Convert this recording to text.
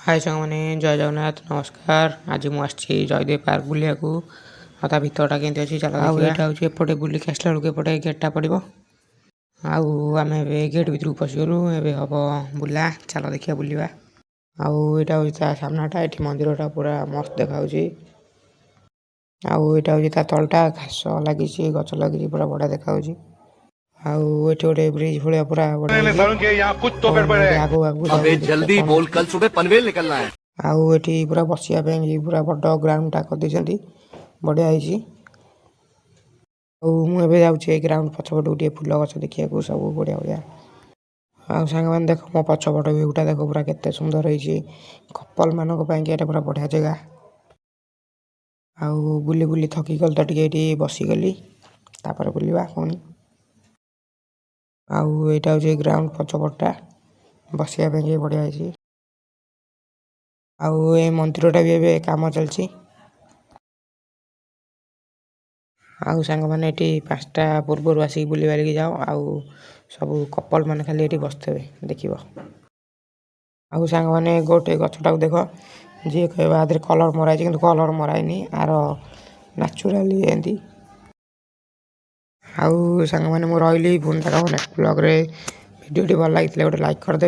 हाय सामने जय जगन्नाथ नमस्कार। आज मुझे जयदेव पार्क बुलिया ता भितरटा केमती अच्छी चल देखा हूँ एपटे बुलिक आसला बेलू एपटे गेटा पड़ो आम गेट भर को पशिगलु ए हम बुला चल देखिए बुलवा आईटा हूँ सामनाटा ये मंदिरटा पूरा मस्त देखा आईटा हूँ तलटा घास लगी गच लगी पूरा बढ़िया देखा गोटे ब्रिज भाया पूरा जल्दी बोल, कल सुबह पनवेल निकलना है। आउे पूरा बसिया पूरा बड़ ग्राउंडटा कर बढ़िया मुझे जाऊँगी ग्राउंड पछपट गोटे फुल गछ देखा सब बढ़िया बढ़िया सांग मैंने देख मो पछपट भ्यूटा देख पूरा केते सुंदर है कपल मान पूरा बढ़िया जगह आउ बुली बुली थकी गल तो टे बसीगली तापर बुलवा पुणी आईटा हूँ ग्राउंड पछपटा बसिया बढ़िया आउ ए मंदिरटा भी एबे काम चलती आउ सांग मैंने ये 5टा पूर्व आसिक बुली बारिक जाओ आउ सब कपल मैंने खाली ये बसते देख आउ सांग मैंने गोटे गछटा देख जी कह कलर मराई कि कलर मराइनी आर नाचुराली एमती आउ सांग मैंने रही पुणी नेक्स्ट ब्लॉग रे वीडियो भल लगी गोटे लाइक करदे।